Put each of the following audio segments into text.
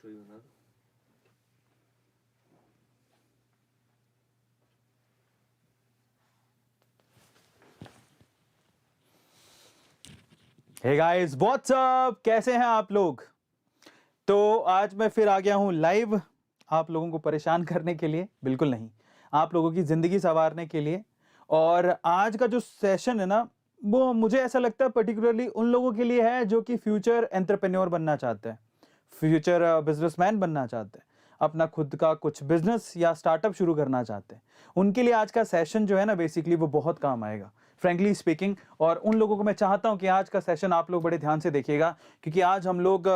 तो ही बना। Hey guys what's up, कैसे हैं आप लोग। तो आज मैं फिर आ गया हूं लाइव आप लोगों को परेशान करने के लिए, बिल्कुल नहीं, आप लोगों की जिंदगी संवारने के लिए। और आज का जो सेशन है ना, वो मुझे ऐसा लगता है पर्टिकुलरली उन लोगों के लिए है जो कि फ्यूचर एंटरप्रेन्योर बनना चाहते हैं, फ्यूचर बिजनेसमैन बनना चाहते हैं, अपना खुद का कुछ बिजनेस या स्टार्टअप शुरू करना चाहते हैं। उनके लिए आज का सेशन जो है ना, बेसिकली वो बहुत काम आएगा, फ्रेंकली स्पीकिंग। और उन लोगों को मैं चाहता हूं कि आज का सेशन आप लोग बड़े ध्यान से देखिएगा, क्योंकि आज हम लोग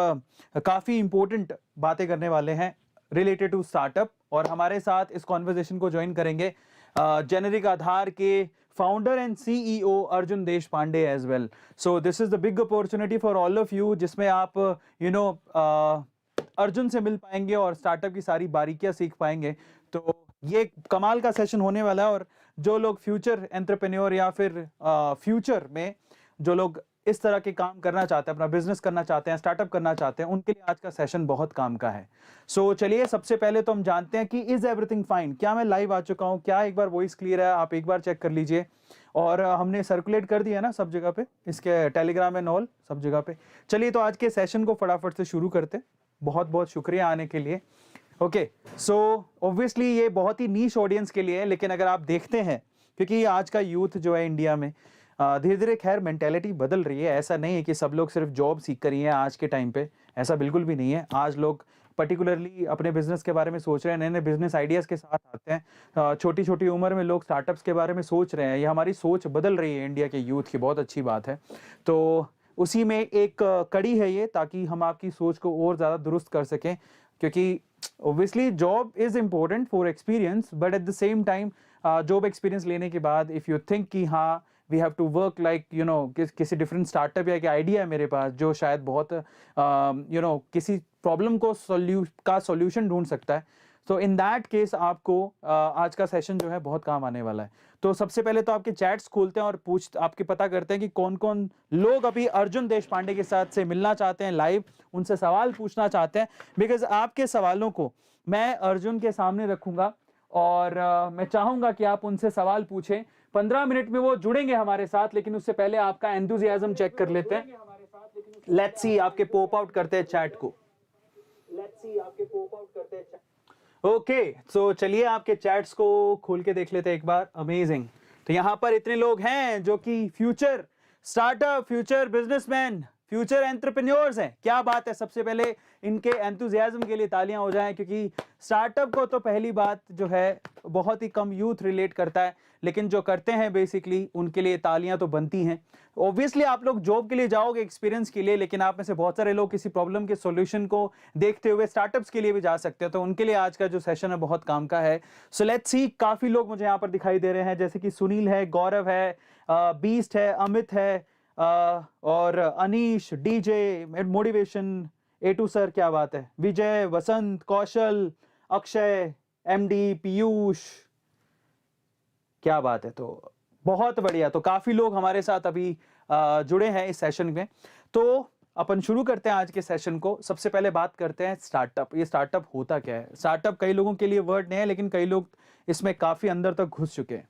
काफी इंपॉर्टेंट बातें करने वाले हैं रिलेटेड टू स्टार्टअप। और हमारे साथ इस कॉन्वर्सेशन को ज्वाइन करेंगे जेनेरिक आधार के founder and CEO Arjun Deshpande as well. So this is the big opportunity for all of you, जिसमें आप अर्जुन से मिल पाएंगे और स्टार्टअप की सारी बारीकियां सीख पाएंगे। तो ये कमाल का सेशन होने वाला है। और जो लोग फ्यूचर एंटरप्रेन्योर या फिर फ्यूचर में जो लोग इस तरह के काम करना चाहते हैं, अपना बिजनेस करना चाहते हैं, स्टार्टअप करना चाहते हैं, उनके लिए आज का सेशन बहुत काम का है। सो चलिए, सबसे पहले तो हम जानते हैं कि इज एवरीथिंग फाइन। क्या मैं लाइव आ चुका हूं? क्या एक बार वॉइस क्लियर है? आप एक बार चेक कर लीजिए। और हमने सर्कुलेट कर दिया ना सब जगह पे, इसके टेलीग्राम एंड ऑल सब जगह पे। चलिए, तो आज के सेशन को फटाफट से शुरू करते हैं। बहुत बहुत शुक्रिया आने के लिए। ओके, सो ऑब्वियसली ये बहुत ही नीश ऑडियंस के लिए है, लेकिन अगर आप देखते हैं, क्योंकि आज का यूथ जो है इंडिया में धीरे धीरे खैर मेंटेलिटी बदल रही है। ऐसा नहीं है कि सब लोग सिर्फ जॉब सीख कर ही हैं आज के टाइम पे, ऐसा बिल्कुल भी नहीं है। आज लोग पर्टिकुलरली अपने बिजनेस के बारे में सोच रहे हैं, नए नए बिजनेस आइडियाज के साथ आते हैं। छोटी छोटी उम्र में लोग स्टार्टअप्स के बारे में सोच रहे हैं। ये हमारी सोच बदल रही है इंडिया के यूथ की, बहुत अच्छी बात है। तो उसी में एक कड़ी है ये, ताकि हम आपकी सोच को और ज़्यादा दुरुस्त कर सकें। क्योंकि obviously job is important for experience, but at the same time job experience लेने के बाद if you think कि हाँ we have to work like किसी डिफरेंट स्टार्टअप या एक आइडिया है मेरे पास जो शायद बहुत किसी प्रॉब्लम को सॉल्यूशन ढूंढ सकता है, तो इन दैट केस आपको आज का सेशन जो है बहुत काम आने वाला है। तो सबसे पहले तो आपके चैट्स खोलते हैं और आपके पता करते हैं कि कौन कौन लोग अभी अर्जुन देशपांडे के साथ से मिलना चाहते हैं, लाइव उनसे सवाल पूछना चाहते हैं। बिकॉज आपके सवालों को मैं अर्जुन के सामने रखूंगा और मैं चाहूंगा कि आप उनसे सवाल पूछें। 15 मिनट में वो जुड़ेंगे हमारे साथ, लेकिन उससे पहले आपका एंथुसियाज्म चेक कर लेते हैं। लेट्स सी, आपके पॉप आउट करते हैं चैट को। ओके, सो चलिए आपके चैट्स को खोल के देख लेते हैं एक बार। अमेजिंग। तो यहां पर इतने लोग हैं जो कि future startup, future businessman, future entrepreneurs हैं। क्या बात है। सबसे पहले इनके एंथुसियाज्म के लिए तालियां हो जाएं, क्योंकि स्टार्टअप को तो पहली बात जो है बहुत ही कम यूथ रिलेट करता है, लेकिन जो करते हैं बेसिकली उनके लिए तालियां तो बनती हैं। ऑब्वियसली आप लोग जॉब के लिए जाओगे, एक्सपीरियंस के लिए, लेकिन आप में से बहुत सारे लोग किसी प्रॉब्लम के सॉल्यूशन को देखते हुए स्टार्टअप्स के लिए भी जा सकते हैं। तो उनके लिए आज का जो सेशन है बहुत काम का है। सो लेट्स सी, काफी लोग मुझे यहाँ पर दिखाई दे रहे हैं, जैसे कि सुनील है, गौरव है, बीस्ट है, अमित है, और Anish, DJ, motivation, A2 sir, क्या बात है, विजय, वसंत, कौशल, अक्षय, एमडी, पीयूष, क्या बात है। तो बहुत बढ़िया। तो काफी लोग हमारे साथ अभी जुड़े हैं इस सेशन में। तो अपन शुरू करते हैं आज के सेशन को। सबसे पहले बात करते हैं स्टार्टअप। ये स्टार्टअप होता क्या है? स्टार्टअप कई लोगों के लिए वर्ड नहीं है, लेकिन कई लोग इसमें काफी अंदर तक घुस चुके हैं।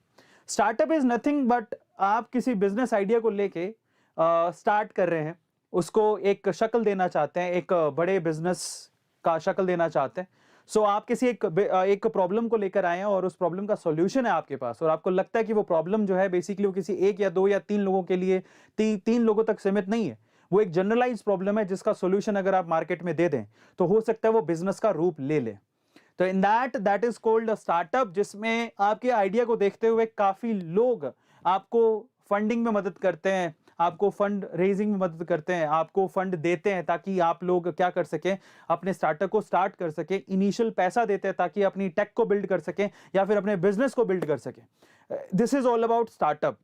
स्टार्टअप इज नथिंग बट आप किसी बिजनेस आइडिया को लेके स्टार्ट कर रहे हैं, उसको एक शक्ल देना चाहते हैं, एक बड़े बिजनेस का शक्ल देना चाहते हैं। सो आप किसी एक प्रॉब्लम को लेकर आए हैं और उस प्रॉब्लम का सॉल्यूशन है आपके पास, और आपको लगता है कि वो प्रॉब्लम जो है बेसिकली वो किसी एक या दो या तीन लोगों के लिए, तीन लोगों तक सीमित नहीं है, वो एक जनरलाइज प्रॉब्लम है जिसका सॉल्यूशन अगर आप मार्केट में दे दें तो हो सकता है वो बिजनेस का रूप ले ले। तो in that is called a startup, जिसमें आपके आइडिया को देखते हुए काफी लोग आपको फंडिंग में मदद करते हैं, आपको फंड रेजिंग में मदद करते हैं, आपको फंड देते हैं ताकि आप लोग क्या कर सकें, अपने स्टार्टअप को स्टार्ट कर सकें। इनिशियल पैसा देते हैं ताकि अपनी टेक को बिल्ड कर सकें या फिर अपने बिजनेस को बिल्ड कर सकें। This is all about startup.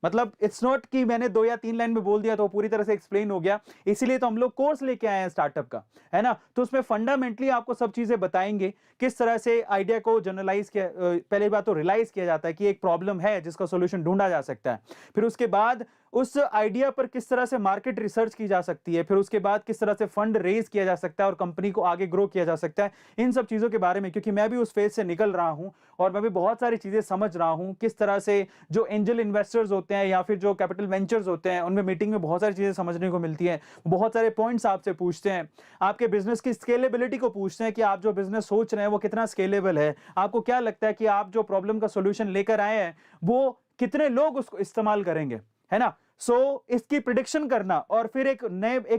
मतलब इट्स नॉट कि मैंने 2 या 3 लाइन में बोल दिया तो पूरी तरह से एक्सप्लेन हो गया। इसीलिए तो हम लोग कोर्स लेके आए हैं स्टार्टअप का, है ना। तो उसमें फंडामेंटली आपको सब चीजें बताएंगे, किस तरह से आइडिया को जनरलाइज किया, पहली बात तो रियलाइज किया जाता है कि एक प्रॉब्लम है जिसका सॉल्यूशन ढूंढा जा सकता है। फिर उसके बाद उस आइडिया पर किस तरह से मार्केट रिसर्च की जा सकती है, फिर उसके बाद किस तरह से फंड रेज किया जा सकता है और कंपनी को आगे ग्रो किया जा सकता है, इन सब चीजों के बारे में, क्योंकि मैं भी उस फेज से निकल रहा हूं और मैं भी बहुत सारी चीजें समझ रहा हूं किस तरह से जो एंजल इन्वेस्टर्स होते हैं या फिर जो कैपिटल वेंचर्स होते हैं उनमें मीटिंग में बहुत सारी चीजें समझने को मिलती है। बहुत सारे पॉइंट्स आपसे पूछते हैं, आपके बिजनेस की स्केलेबिलिटी को पूछते हैं कि आप जो बिजनेस सोच रहे हैं वो कितना स्केलेबल है, आपको क्या लगता है कि आप जो प्रॉब्लम का सॉल्यूशन लेकर आए हैं वो कितने लोग उसको इस्तेमाल करेंगे, है ना। सो इसकी प्रिडिक्शन करना और फिर एक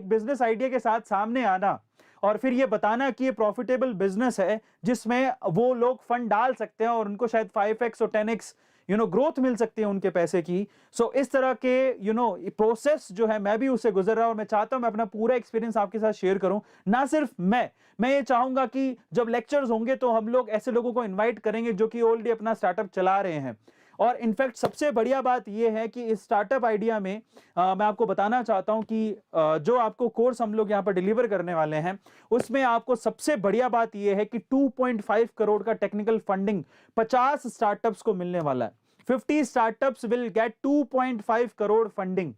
बिजनेस आइडिया के साथ सामने आना और फिर ये बताना कि ये प्रॉफिटेबल बिजनेस है जिसमें वो लोग फंड डाल सकते हैं और उनको शायद 5x और 10x ग्रोथ मिल सकती है उनके पैसे की। सो इस तरह के प्रोसेस जो है मैं भी उससे गुजर रहा हूं और मैं चाहता हूं मैं अपना पूरा एक्सपीरियंस आपके साथ शेयर करूं। ना सिर्फ मैं ये चाहूंगा कि जब लेक्चर्स होंगे तो हम लोग ऐसे लोगों को इन्वाइट करेंगे जो कि ऑलरेडी अपना स्टार्टअप चला रहे हैं। और इनफैक्ट सबसे बढ़िया बात यह है कि इस स्टार्टअप आइडिया में मैं आपको बताना चाहता हूं कि जो आपको कोर्स हम लोग यहां पर डिलीवर करने वाले हैं उसमें आपको सबसे बढ़िया बात यह है कि 2.5 करोड़ का टेक्निकल फंडिंग 50 स्टार्टअप्स को मिलने वाला है। 50 startups will get 2.5 crore funding.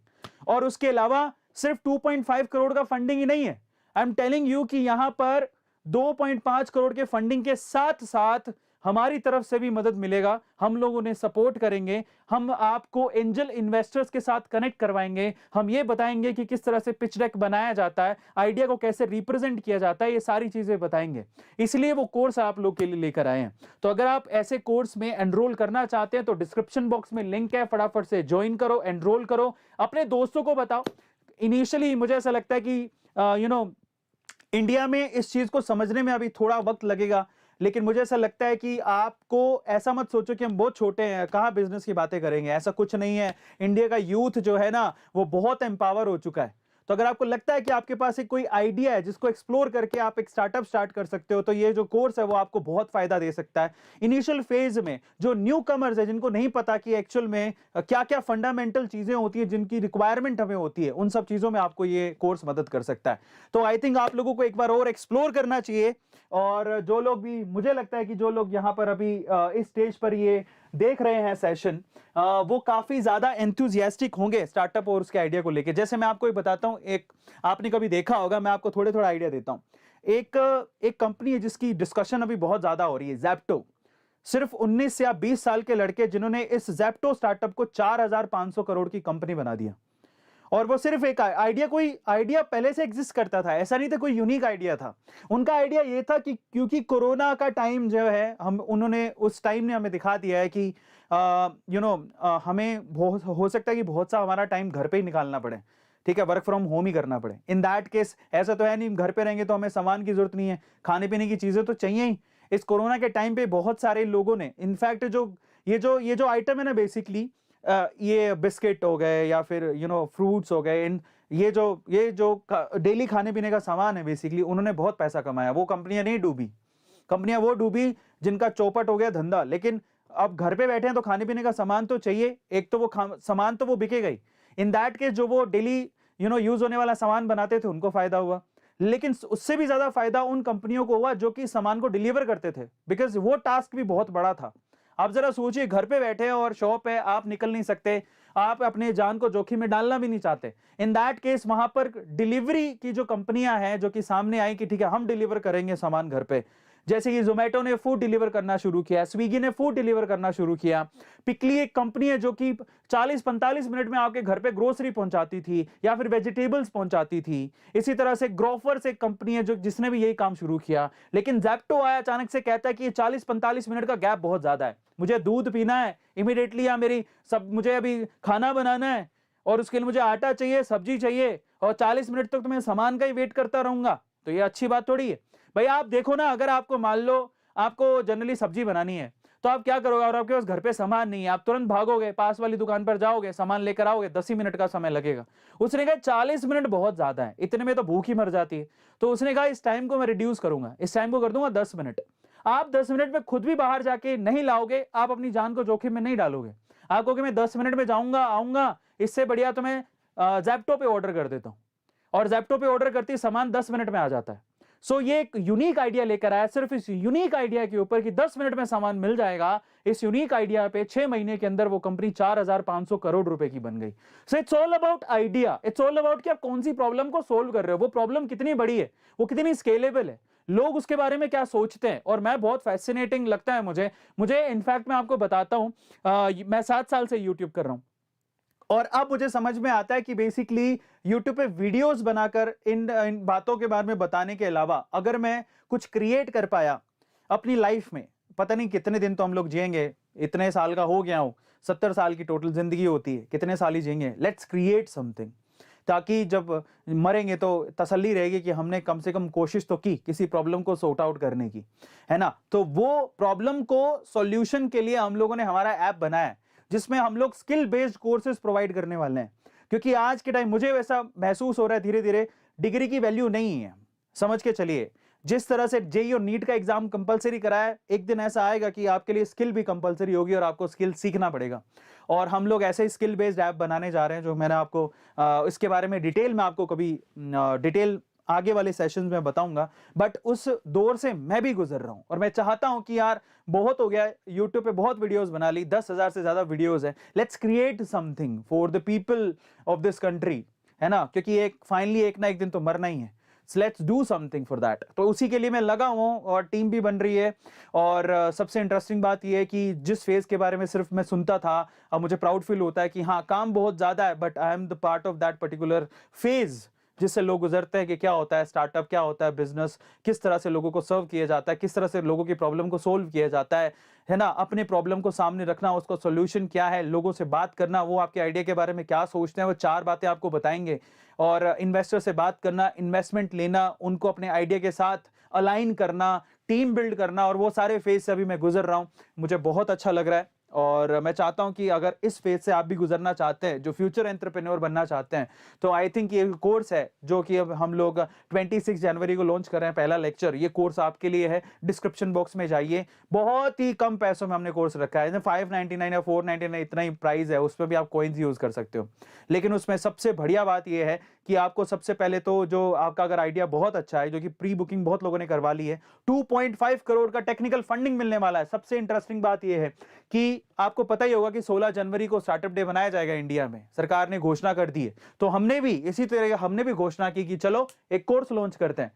और उसके अलावा सिर्फ 2.5 करोड़ का फंडिंग ही नहीं है, आई एम टेलिंग यू कि यहां पर 2.5 करोड़ के फंडिंग के साथ साथ हमारी तरफ से भी मदद मिलेगा, हम लोग उन्हें सपोर्ट करेंगे, हम आपको एंजल इन्वेस्टर्स के साथ कनेक्ट करवाएंगे, हम ये बताएंगे कि किस तरह से पिच डेक बनाया जाता है, आइडिया को कैसे रिप्रेजेंट किया जाता है, ये सारी चीजें बताएंगे। इसलिए वो कोर्स आप लोग के लिए लेकर आए हैं। तो अगर आप ऐसे कोर्स में एनरोल करना चाहते हैं तो डिस्क्रिप्शन बॉक्स में लिंक है, फटाफट से ज्वाइन करो, एनरोल करो, अपने दोस्तों को बताओ। इनिशियली मुझे ऐसा लगता है कि इंडिया में इस चीज को समझने में अभी थोड़ा वक्त लगेगा, लेकिन मुझे ऐसा लगता है कि आपको ऐसा मत सोचो कि हम बहुत छोटे हैं, कहां बिजनेस की बातें करेंगे, ऐसा कुछ नहीं है। इंडिया का यूथ जो है ना वो बहुत एम्पावर हो चुका है। तो अगर आपको लगता है कि आपके पास एक कोई आइडिया है जिसको एक्सप्लोर करके आप एक स्टार्टअप स्टार्ट कर सकते हो तो ये जो कोर्स है वो आपको बहुत फायदा दे सकता है। इनिशियल फेज में जो न्यू कमर्स है जिनको नहीं पता कि एक्चुअल में क्या क्या फंडामेंटल चीजें होती है जिनकी रिक्वायरमेंट हमें होती है, उन सब चीजों में आपको ये कोर्स मदद कर सकता है। तो आई थिंक आप लोगों को एक बार और एक्सप्लोर करना चाहिए। और जो लोग भी, मुझे लगता है कि जो लोग यहां पर अभी इस स्टेज पर ये देख रहे हैं सेशन, वो काफी ज्यादा एंथुजियास्टिक होंगे स्टार्टअप और उसके आइडिया को लेके। जैसे मैं आपको बताता हूं, एक आपने कभी देखा होगा, मैं आपको थोड़े थोड़ा आइडिया देता हूं। एक कंपनी है जिसकी डिस्कशन अभी बहुत ज्यादा हो रही है, ज़ेप्टो। सिर्फ 19 या 20 साल के लड़के जिन्होंने इस ज़ेप्टो स्टार्टअप को 4500 करोड़ की कंपनी बना दिया। और वो सिर्फ एक आइडिया, कोई आइडिया पहले से एग्जिस्ट करता था, ऐसा नहीं था कोई यूनिक आइडिया था। उनका आइडिया ये था कि क्योंकि कोरोना का टाइम जो है, उन्होंने उस टाइम ने हमें दिखा दिया है कि हमें हो सकता है कि बहुत सा हमारा टाइम घर पे ही निकालना पड़े, ठीक है, वर्क फ्रॉम होम ही करना पड़े। इन दैट केस ऐसा तो है नहीं घर पे रहेंगे तो हमें सामान की जरूरत नहीं है, खाने पीने की चीजें तो चाहिए ही। इस कोरोना के टाइम पे बहुत सारे लोगों ने, इनफैक्ट ये जो आइटम है ना, बेसिकली ये बिस्किट हो गए या फिर फ्रूट्स हो गए, ये जो डेली खाने पीने का सामान है, बेसिकली उन्होंने बहुत पैसा कमाया। वो कंपनियां नहीं डूबी, कंपनियां वो डूबी जिनका चौपट हो गया धंधा। लेकिन अब घर पे बैठे हैं तो खाने पीने का सामान तो चाहिए, एक तो वो सामान तो वो बिकेगा ही। इन दैट केस जो वो डेली यूज होने वाला सामान बनाते थे उनको फायदा हुआ, लेकिन उससे भी ज्यादा फायदा उन कंपनियों को हुआ जो कि सामान को डिलीवर करते थे, बिकॉज वो टास्क भी बहुत बड़ा था। आप जरा सोचिए, घर पे बैठे और शॉप है, आप निकल नहीं सकते, आप अपने जान को जोखिम में डालना भी नहीं चाहते। इन दैट केस वहां पर डिलीवरी की जो कंपनियां हैं जो कि सामने आई कि ठीक है हम डिलीवर करेंगे सामान घर पे, जैसे कि जोमेटो ने फूड डिलीवर करना शुरू किया, स्विगी ने फूड डिलीवर करना शुरू किया, पिकली एक कंपनी है जो कि 40-45 मिनट में आपके घर पे ग्रोसरी पहुंचाती थी या फिर वेजिटेबल्स पहुंचाती थी। इसी तरह से ग्रोफर्स एक कंपनी है जिसने भी यही काम शुरू किया। लेकिन ज़ेप्टो आया अचानक से, कहता है कि 40-45 मिनट का गैप बहुत ज्यादा है, मुझे दूध पीना है इमीडिएटली, या मुझे अभी खाना बनाना है और उसके लिए मुझे आटा चाहिए, सब्जी चाहिए, और 40 मिनट तक तो मैं सामान का ही वेट करता रहूंगा, तो ये अच्छी बात थोड़ी है। भाई आप देखो ना, अगर आपको मान लो आपको जनरली सब्जी बनानी है तो आप क्या करोगे, और आपके पास घर पे सामान नहीं है, आप तुरंत भागोगे, पास वाली दुकान पर जाओगे, सामान लेकर आओगे, 10 ही मिनट का समय लगेगा। उसने कहा 40 मिनट बहुत ज्यादा है, इतने में तो भूख ही मर जाती है। तो उसने कहा इस टाइम को मैं रिड्यूस करूंगा, इस टाइम को कर दूंगा 10 मिनट। आप 10 मिनट में खुद भी बाहर जाके नहीं लाओगे, आप अपनी जान को जोखिम में नहीं डालोगे, आप कहोगे मैं 10 मिनट में जाऊंगा आऊंगा, इससे बढ़िया तो मैं ज़ेप्टो पे ऑर्डर कर देता हूं, और ज़ेप्टो पे ऑर्डर करती सामान 10 मिनट में आ जाता है। सो ये एक यूनिक आइडिया लेकर आया, सिर्फ इस यूनिक आइडिया के ऊपर कि 10 मिनट में सामान मिल जाएगा, इस यूनिक आइडिया पे 6 महीने के अंदर वो कंपनी 4,500 करोड़ रुपए की बन गई। So it's all about idea, it's all about कि आप कौन सी प्रॉब्लम को सोल्व कर रहे हो, वो प्रॉब्लम कितनी बड़ी है, वो कितनी स्केलेबल है, लोग उसके बारे में क्या सोचते हैं। और मैं बहुत फैसिनेटिंग लगता है मुझे इनफैक्ट मैं आपको बताता हूं, मैं 7 साल से यूट्यूब कर रहा हूं और अब मुझे समझ में आता है कि बेसिकली YouTube पे वीडियोस बनाकर इन बातों के बारे में बताने के अलावा अगर मैं कुछ क्रिएट कर पाया अपनी लाइफ में, पता नहीं कितने दिन तो हम लोग जिएंगे, इतने साल का हो गया हूं, 70 साल की टोटल जिंदगी होती है, कितने साल ही जिएंगे, लेट्स क्रिएट समथिंग, ताकि जब मरेंगे तो तसल्ली रहेगी कि हमने कम से कम कोशिश तो की किसी प्रॉब्लम को सॉर्ट आउट करने की, है ना। तो वो प्रॉब्लम को सॉल्यूशन के लिए हम लोगों ने हमारा ऐप बनाया है जिसमें हम लोग स्किल बेस्ड कोर्सेज प्रोवाइड करने वाले हैं, क्योंकि आज के टाइम मुझे वैसा महसूस हो रहा है धीरे धीरे डिग्री की वैल्यू नहीं है। समझ के चलिए, जिस तरह से जेईई और नीट का एग्जाम कंपलसरी कराया है, एक दिन ऐसा आएगा कि आपके लिए स्किल भी कंपलसरी होगी और आपको स्किल सीखना पड़ेगा। और हम लोग ऐसे ही स्किल बेस्ड ऐप बनाने जा रहे हैं, जो मैंने आपको इसके बारे में डिटेल में आपको कभी डिटेल आगे वाले सेशंस में बताऊंगा। बट उस दौर से मैं भी गुजर रहा हूं और मैं चाहता हूं कि यार बहुत हो गया, YouTube पे बहुत वीडियोस बना ली, 10,000 से ज्यादा वीडियोस है, let's create something for the people of this country, है ना, क्योंकि एक फाइनली एक ना एक दिन तो मरना ही है। Let's do something for that. तो उसी के लिए मैं लगा हूं और टीम भी बन रही है। और सबसे इंटरेस्टिंग बात यह है कि जिस फेज के बारे में सिर्फ मैं सुनता था, अब मुझे प्राउड फील होता है कि हाँ काम बहुत ज्यादा है, but I am the part of that particular phase जिससे लोग गुजरते हैं कि क्या होता है स्टार्टअप, क्या होता है बिजनेस, किस तरह से लोगों को सर्व किया जाता है, किस तरह से लोगों की प्रॉब्लम को सोल्व किया जाता है ना। अपने प्रॉब्लम को सामने रखना, उसको सॉल्यूशन क्या है, लोगों से बात करना, वो आपके आइडिया के बारे में क्या सोचते हैं, वो 4 बातें आपको बताएंगे। और इन्वेस्टर से बात करना, इन्वेस्टमेंट लेना, उनको अपने आइडिया के साथ अलाइन करना, टीम बिल्ड करना, और वो सारे फेज से अभी मैं गुजर रहा हूं। मुझे बहुत अच्छा लग रहा है और मैं चाहता हूं कि अगर इस फेज से आप भी गुजरना चाहते हैं, जो फ्यूचर एंटरप्रेन्योर बनना चाहते हैं, तो आई थिंक ये कोर्स है जो कि अब हम लोग 26 जनवरी को लॉन्च कर रहे हैं, पहला लेक्चर। ये कोर्स आपके लिए है, डिस्क्रिप्शन बॉक्स में जाइए, बहुत ही कम पैसों में हमने कोर्स रखा है, 599 या 499 इतना ही प्राइस है, उसमें भी आप कॉइन्स यूज कर सकते हो। लेकिन उसमें सबसे बढ़िया बात यह है कि आपको सबसे पहले तो जो आपका अगर आइडिया बहुत अच्छा है, जो कि प्री बुकिंग बहुत लोगों ने करवा ली है, 2.5 करोड़ का टेक्निकल फंडिंग मिलने वाला है। सबसे इंटरेस्टिंग बात यह है कि आपको पता ही होगा कि 16 जनवरी को स्टार्टअप डे मनाया जाएगा इंडिया में, सरकार ने घोषणा कर दी है। तो हमने भी इसी तरह हमने भी घोषणा की कि चलो एक कोर्स लॉन्च करते हैं,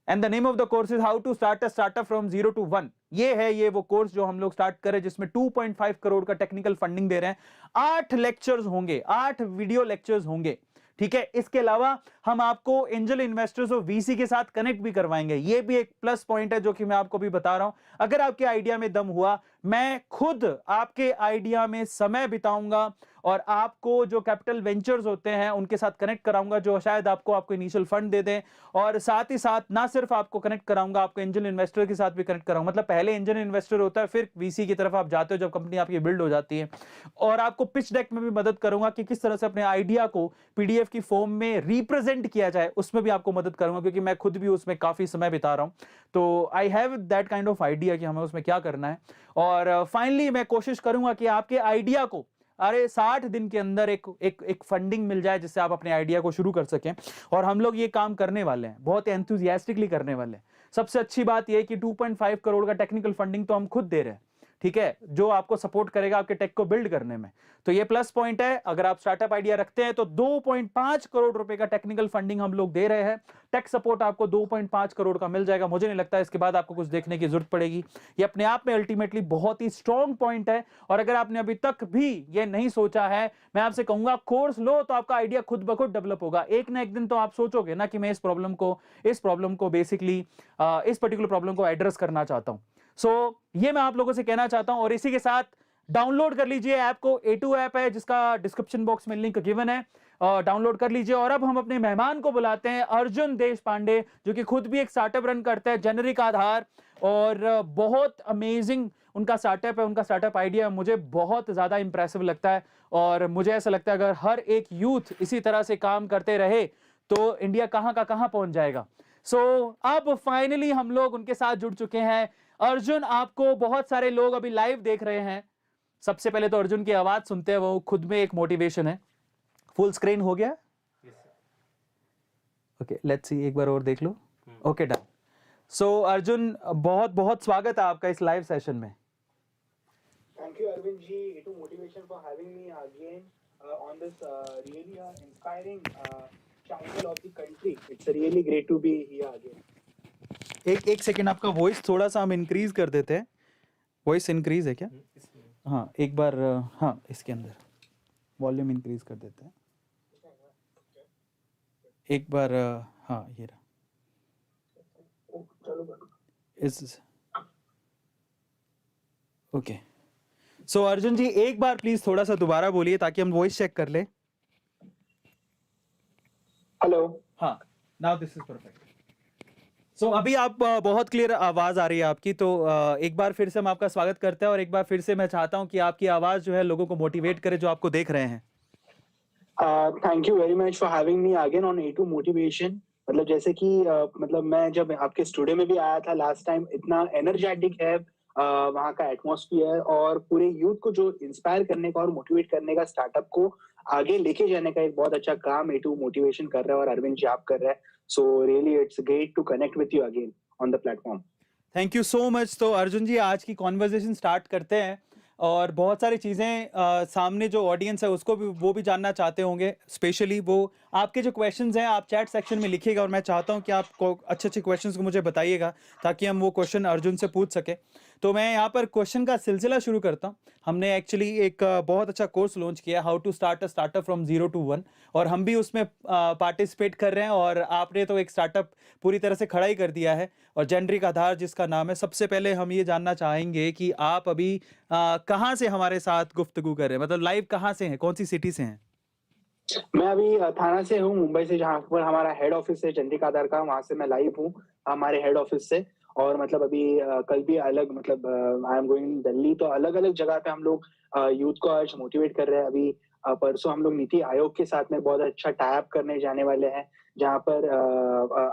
and the name of the course is how to start a startup from 0 to 1। ये वो कोर्स जो हम लोग स्टार्ट करें, जिसमें 2.5 करोड़ का टेक्निकल फंडिंग दे रहे हैं। 8 लेक्चर्स होंगे, 8 वीडियो लेक्चर्स होंगे, ठीक है। इसके अलावा हम आपको एंजल इन्वेस्टर्स और वीसी के साथ कनेक्ट भी करवाएंगे। ये भी एक प्लस पॉइंट है जो कि मैं आपको भी बता रहा हूं। अगर आपके आइडिया में दम हुआ, मैं खुद आपके आइडिया में समय बिताऊंगा और आपको जो कैपिटल वेंचर्स होते हैं उनके साथ कनेक्ट कराऊंगा, जो शायद आपको इनिशियल फंड दे दें। और साथ ही साथ ना सिर्फ आपको कनेक्ट कराऊंगा, आपको एंजल इन्वेस्टर के साथ भी कनेक्ट कराऊंगा। मतलब पहले एंजल इन्वेस्टर होता है, फिर वीसी की तरफ आप जाते हो जब कंपनी आपकी बिल्ड हो जाती है। और आपको पिच डेक में भी मदद करूंगा कि किस तरह से अपने आइडिया को पीडीएफ की फॉर्म में रिप्रेजेंट किया जाए, उसमें भी आपको मदद करूंगा, क्योंकि मैं खुद भी उसमें काफी समय बिता रहा हूं। तो I have that kind of idea कि हमें उसमें क्या करना है। और फाइनली मैं कोशिश करूंगा कि आपके आइडिया को 60 दिन के अंदर एक फंडिंग मिल जाए, जिससे आप अपने आइडिया को शुरू कर सकें। और हम लोग ये काम करने वाले हैं, बहुत एंथुसियास्टिकली करने वाले हैं। सबसे अच्छी बात यह है कि 2.5 करोड़ का टेक्निकल फंडिंग तो हम खुद दे रहे हैं, ठीक है, जो आपको सपोर्ट करेगा आपके टेक को बिल्ड करने में। तो ये प्लस पॉइंट है। अगर आप स्टार्टअप आइडिया रखते हैं तो 2.5 करोड़ रुपए का टेक्निकल फंडिंग हम लोग दे रहे हैं। टेक सपोर्ट आपको 2.5 करोड़ का मिल जाएगा। मुझे नहीं लगता इसके बाद आपको कुछ देखने की जरूरत पड़ेगी। ये अपने आप में अल्टीमेटली बहुत ही स्ट्रॉन्ग पॉइंट है। और अगर आपने अभी तक भी ये नहीं सोचा है, मैं आपसे कहूंगा कोर्स लो, तो आपका आइडिया खुद ब खुद डेवलप होगा। एक ना एक दिन तो आप सोचोगे ना कि मैं इस प्रॉब्लम को बेसिकली इस पर्टिकुलर प्रॉब्लम को एड्रेस करना चाहता हूं। ये मैं आप लोगों से कहना चाहता हूं। और इसी के साथ डाउनलोड कर लीजिए ऐप को। A2 ऐप है जिसका डिस्क्रिप्शन बॉक्स में लिंक गिवन है, डाउनलोड कर लीजिए। और अब हम अपने मेहमान को बुलाते हैं, अर्जुन देशपांडे, जो कि खुद भी एक स्टार्टअप रन करता है जेनेरिक आधार, और बहुत अमेजिंग उनका स्टार्टअप है। उनका स्टार्टअप आइडिया मुझे बहुत ज्यादा इंप्रेसिव लगता है। और मुझे ऐसा लगता है अगर हर एक यूथ इसी तरह से काम करते रहे तो इंडिया कहां का कहां पहुंच जाएगा। अब फाइनली हम लोग उनके साथ जुड़ चुके हैं। अर्जुन, आपको बहुत सारे लोग अभी लाइव देख रहे हैं। सबसे पहले तो अर्जुन की आवाज सुनते हैं, वो खुद में एक मोटिवेशन है। फुल स्क्रीन हो गया? ओके, लेट्स सी, एक बार और देख लो। Okay, done. सो अर्जुन, बहुत बहुत स्वागत है आपका इस लाइव सेशन में। Thank you, Arvind ji, to Motivation for having me again on this really inspiring channel of the country. It's really great to be here again. एक सेकंड, आपका voice थोड़ा सा हम इंक्रीज कर देते हैं। वॉइस इंक्रीज है क्या? हाँ, एक बार हाँ, इसके अंदर वॉल्यूम इंक्रीज कर देते हैं एक बार। हाँ, ये रहा। इस ओके। सो अर्जुन जी, एक बार प्लीज थोड़ा सा दोबारा बोलिए ताकि हम वॉइस चेक कर ले। हेलो। हाँ, नाउ दिस इज परफेक्ट। सो अभी आप बहुत क्लियर आवाज आ रही है आपकी, तो एक बार फिर से हम आपका स्वागत करते हैं और एक बार फिर से मैं चाहता हूं कि आपकी आवाज जो है लोगों को मोटिवेट करे जो आपको देख रहे हैं। Thank you very much for having me again on A2 motivation. मतलब जैसे कि मतलब मैं जब आपके स्टूडियो में भी आया था लास्ट टाइम, इतना एनर्जेटिक है वहाँ का एटमॉस्फेयर, और पूरे यूथ को जो इंस्पायर करने का और मोटिवेट करने का, स्टार्टअप को आगे लेके जाने का एक बहुत अच्छा काम A2 मोटिवेशन कर रहा है और अरविंद जी आप कर रहे हैं। So really it's great to connect with you again on the platform. Thank you so much. तो अर्जुन जी, आज की कॉन्वर्जेशन स्टार्ट करते हैं और बहुत सारी चीज़ें सामने जो ऑडियंस है उसको भी वो भी जानना चाहते होंगे। स्पेशली वो आपके जो क्वेश्चंस हैं आप चैट सेक्शन में लिखिएगा और मैं चाहता हूं कि आप अच्छे अच्छे क्वेश्चंस को मुझे बताइएगा ताकि हम वो क्वेश्चन अर्जुन से पूछ सके। तो मैं यहाँ पर क्वेश्चन का सिलसिला शुरू करता हूँ। हमने एक्चुअली एक बहुत अच्छा कोर्स लॉन्च किया, how to start a startup from 0 to 1, और हम भी उसमें पार्टिसिपेट कर रहे हैं और आपने तो एक स्टार्टअप पूरी तरह से खड़ा ही कर दिया है और जेनरिक आधार जिसका नाम है। सबसे पहले हम ये जानना चाहेंगे कि आप अभी कहाँ से हमारे साथ गुफ्तगू कर रहे हैं, मतलब लाइव कहाँ से हैं, कौन सी सिटी से हैं? मैं अभी थाना से हूँ, मुंबई से, जहाँ पर हमारा हेड ऑफिस है चंद्रिका आधार का, वहां से मैं लाइव हूँ हमारे हेड ऑफिस से। और मतलब अभी कल भी अलग, मतलब आई एम गोइंग दिल्ली, तो अलग अलग जगह पे हम लोग यूथ को आज मोटिवेट कर रहे हैं। अभी परसों हम लोग नीति आयोग के साथ में बहुत अच्छा टाइप करने जाने वाले हैं, जहाँ पर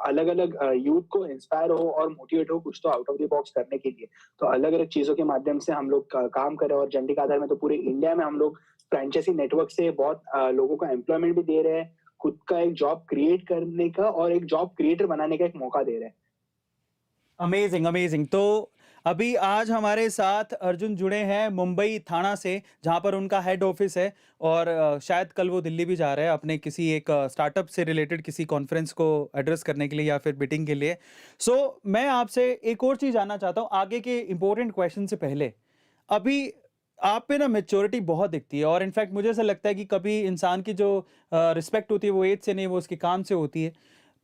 अलग अलग यूथ को इंस्पायर हो और मोटिवेट हो कुछ तो आउट ऑफ द बॉक्स करने के लिए। तो अलग अलग चीजों के माध्यम से हम लोग काम कर रहे हैं, और चंडीगढ़ आधार में तो पूरे इंडिया में हम लोग फ्रेंचाइजी नेटवर्क से बहुत लोगों को एम्प्लॉयमेंट भी दे रहे हैं, खुद का एक जॉब क्रिएट करने का और एक जॉब क्रिएटर बनाने का एक मौका दे रहे हैं। Amazing amazing. तो अभी आज हमारे साथ अर्जुन जुड़े हैं मुंबई थाना से, जहां पर उनका हेड ऑफिस है और शायद कल वो दिल्ली भी जा रहे हैं अपने किसी एक स्टार्टअप से रिलेटेड किसी कॉन्फ्रेंस को एड्रेस करने के लिए या फिर मीटिंग के लिए। सो मैं आपसे एक और चीज़ जानना चाहता हूँ आगे के इंपॉर्टेंट क्वेश्चन से पहले। अभी आप पे ना मेच्योरिटी बहुत दिखती है और इनफैक्ट मुझे ऐसा लगता है कि कभी इंसान की जो रिस्पेक्ट होती है वो एज से नहीं, वो उसके काम से होती है।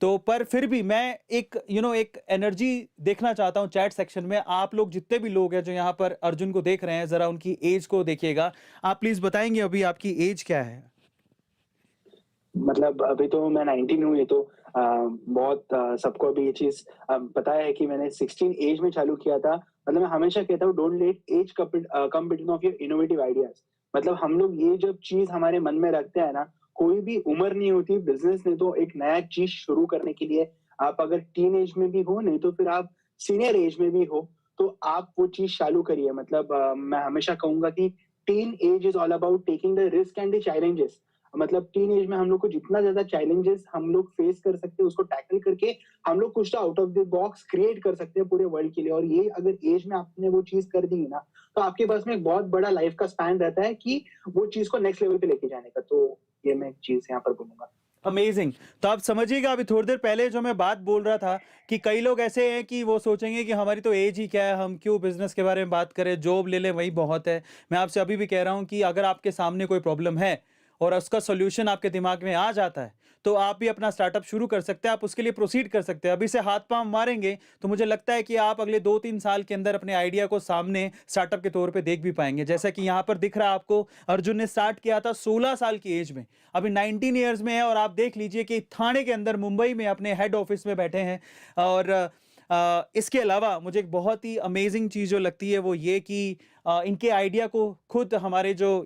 तो पर फिर भी मैं एक एक एनर्जी देखना चाहता हूं चैट सेक्शन में। आप लोग जितने भी लोग हैं जो यहाँ पर अर्जुन को देख रहे हैं, जरा उनकी एज को देखिएगा। आप प्लीज बताएंगे अभी आपकी एज क्या है? मतलब अभी तो मैं 19 हूँ, ये तो बहुत सबको अभी ये चीज पता है कि मैंने 16 एज में चालू किया था। मतलब मैं हमेशा कहता हूँ, don't let age come between of your innovative ideas. मतलब हम लोग ये जब चीज हमारे मन में रखते हैं ना, कोई भी उम्र नहीं होती बिजनेस में। तो एक नया चीज शुरू करने के लिए आप अगर टीन एज में भी हो, नहीं तो फिर आप सीनियर एज में भी हो, तो आप वो चीज चालू करिए। मतलब मैं हमेशा कहूंगा कि teen age is all about taking the risk and the challenges. मतलब टीन एज में हम लोग को जितना ज्यादा चैलेंजेस हम लोग फेस कर सकते हैं, उसको टैकल करके हम लोग कुछ तो out of the box create कर सकते हैं पूरे वर्ल्ड के लिए। और ये अगर एज में आपने वो चीज कर दी ना, तो आपके पास में एक बहुत बड़ा लाइफ का स्पैन रहता है कि वो चीज को नेक्स्ट लेवल पे लेके जाने का। तो ये मैं एक चीज यहाँ पर बोलूंगा। अमेजिंग। तो आप समझिएगा, अभी थोड़ी देर पहले जो मैं बात बोल रहा था कि कई लोग ऐसे हैं कि वो सोचेंगे कि हमारी तो एज ही क्या है, हम क्यों बिजनेस के बारे में बात करें, जॉब ले लें वही बहुत है। मैं आपसे अभी भी कह रहा हूं कि अगर आपके सामने कोई प्रॉब्लम है और उसका सोल्यूशन आपके दिमाग में आ जाता है तो आप भी अपना स्टार्टअप शुरू कर सकते हैं, आप उसके लिए प्रोसीड कर सकते हैं। अभी से हाथ पांव मारेंगे तो मुझे लगता है कि आप अगले 2-3 साल के अंदर अपने आइडिया को सामने स्टार्टअप के तौर पे देख भी पाएंगे। जैसा कि यहाँ पर दिख रहा है आपको, अर्जुन ने स्टार्ट किया था 16 साल की एज में, अभी 19 ईयर्स में है और आप देख लीजिए कि थाने के अंदर मुंबई में अपने हेड ऑफिस में बैठे हैं। और इसके अलावा मुझे एक बहुत ही अमेजिंग चीज़ जो लगती है वो ये कि इनके आइडिया को खुद हमारे जो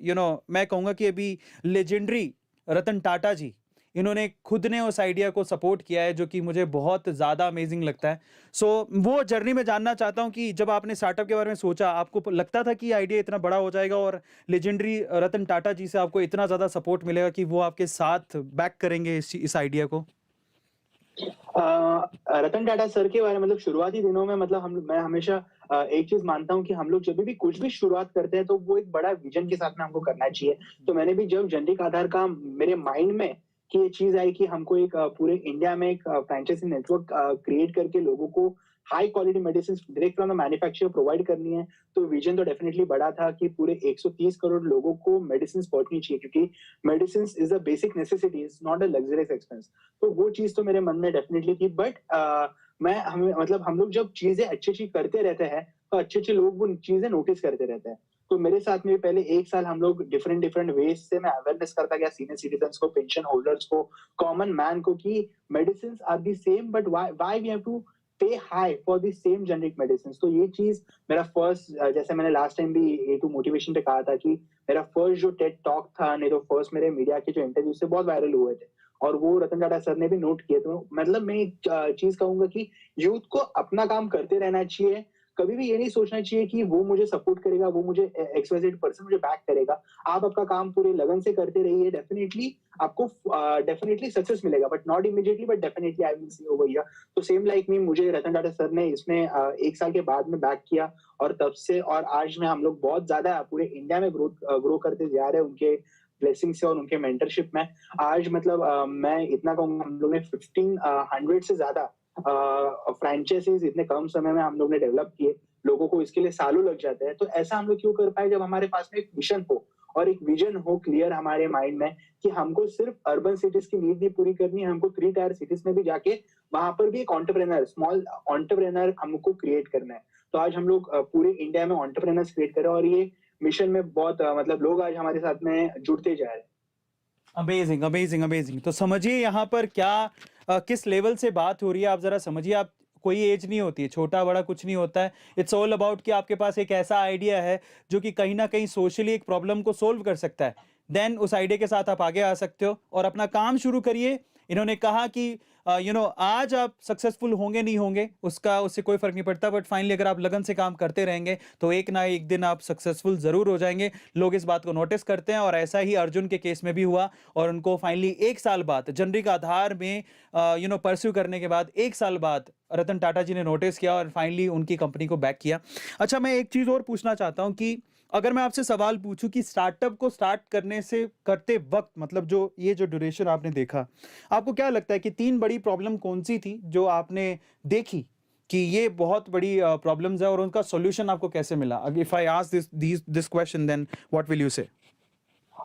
मैं कहूँगा कि अभी लेजेंडरी रतन टाटा जी, इन्होंने खुद ने उस आइडिया को सपोर्ट किया है, जो कि मुझे बहुत ज़्यादा अमेजिंग लगता है। सो वो जर्नी में जानना चाहता हूँ कि जब आपने स्टार्टअप के बारे में सोचा, आपको लगता था कि आइडिया इतना बड़ा हो जाएगा और लेजेंडरी रतन टाटा जी से आपको इतना ज़्यादा सपोर्ट मिलेगा कि वो आपके साथ बैक करेंगे इस आइडिया को? रतन टाटा सर के बारे में मतलब शुरुआती दिनों में मतलब हम मैं हमेशा एक चीज मानता हूँ कि हम लोग जब भी कुछ भी शुरुआत करते हैं तो वो एक बड़ा विजन के साथ में हमको करना चाहिए। तो मैंने भी जब जेनरिक आधार का मेरे माइंड में कि ये चीज आई कि हमको एक पूरे इंडिया में एक फ्रेंचाइजी नेटवर्क क्रिएट करके लोगों को high quality medicine direct from the manufacturer provide करनी है। तो विजन तो डेफिनेटली बड़ा था कि पूरे 130 करोड़ लोगों को मेडिसिन पहुंचनी चाहिए, क्योंकि medicine is a basic necessity, is not a luxurious expense. तो वो चीज तो मेरे मन में डेफिनेटली थी। बट मैं हमें मतलब हम लोग जब चीजें अच्छी अच्छी करते रहते हैं तो अच्छे अच्छे लोग वो चीजें नोटिस करते रहते हैं। तो मेरे साथ में पहले 1 साल हम लोग डिफरेंट डिफरेंट वेज से मैं अवेयरनेस करता गया सीनियर सिटीजन को, पेंशन होल्डर्स को, कॉमन मैन को, कि medicine are the same but why we have to pay high for the same generic medicine. तो ये चीज मेरा फर्स्ट, जैसे मैंने लास्ट टाइम भी ए टू मोटिवेशन पे कहा था कि मेरा फर्स्ट जो टेड टॉक था, नहीं तो फर्स्ट मेरे मीडिया के जो इंटरव्यू से बहुत वायरल हुए थे और वो रतन टाटा सर ने भी नोट किए। तो मतलब मैं एक चीज कहूंगा कि यूथ को अपना काम करते रहना चाहिए। कभी भी ये नहीं सोचना चाहिए कि वो मुझे सपोर्ट करेगा, वो मुझे एक्सवाइजेड पर्सन मुझे बैक करेगा। आप आपका काम पूरे लगन से करते रहिए, डेफिनेटली आपको डेफिनेटली सक्सेस मिलेगा, but not immediately, but definitely I will see over here. तो सेम लाइक मी, मुझे रतन टाटा सर ने इसमें 1 साल के बाद में बैक किया और तब से और आज में हम लोग बहुत ज्यादा पूरे इंडिया में ग्रो करते जा रहे हैं उनके ब्लेसिंग से और उनके मेंटरशिप में। आज मतलब मैं इतना कहूंगा, हम लोग ने 1500 से ज्यादा फ्रेंचाइजीज इतने कम समय में हम लोग ने डेवलप किए। लोगों को इसके लिए सालों लग जाते हैं। तो ऐसा हम लोग क्यों कर पाए? जब हमारे पास में एक मिशन हो और एक विजन हो क्लियर हमारे माइंड में कि हमको सिर्फ अर्बन सिटीज की नीड नहीं पूरी करनी है, हमको 3 टायर सिटीज में भी जाके वहां पर भी एक ऑन्टरप्रेनर, स्मॉल ऑन्टरप्रेनर हमको क्रिएट करना है। तो आज हम लोग पूरे इंडिया में ऑन्टरप्रेनर्स क्रिएट कर रहे हैं और ये मिशन में बहुत मतलब लोग आज हमारे साथ में जुड़ते जा रहे हैं। Amazing, amazing, amazing. तो समझिए यहाँ पर क्या किस लेवल से बात हो रही है, आप ज़रा समझिए। आप, कोई एज नहीं होती है, छोटा-बड़ा कुछ नहीं होता है। इट्स ऑल अबाउट कि आपके पास एक ऐसा आइडिया है जो कि कहीं न कहीं सोशली एक प्रॉब्लम को सॉल्व कर सकता है। देन उस आइडिया के साथ आप आगे आ सकते हो और अपना काम शुरू करिए। इन्होंने कहा कि आज आप सक्सेसफुल होंगे नहीं होंगे उसका, उससे कोई फ़र्क नहीं पड़ता, बट फाइनली अगर आप लगन से काम करते रहेंगे तो एक ना एक दिन आप सक्सेसफुल ज़रूर हो जाएँगे। लोग इस बात को नोटिस करते हैं और ऐसा ही अर्जुन के केस में भी हुआ और उनको फाइनली 1 साल बाद जेनरिक आधार में परस्यू करने के बाद 1 साल बाद रतन टाटा जी ने नोटिस किया और फाइनली उनकी कंपनी को बैक किया। अच्छा, मैं एक चीज़ और पूछना चाहता हूँ कि अगर मैं आपसे सवाल पूछूं कि स्टार्टअप को स्टार्ट करने से करते वक्त, मतलब जो ये जो ड्यूरेशन आपने देखा, आपको क्या लगता है कि 3 बड़ी प्रॉब्लम कौन-सी थी जो आपने देखी कि ये बहुत बड़ी प्रॉब्लम्स है और उनका सॉल्यूशन आपको कैसे मिला? If I ask this question then what will you say?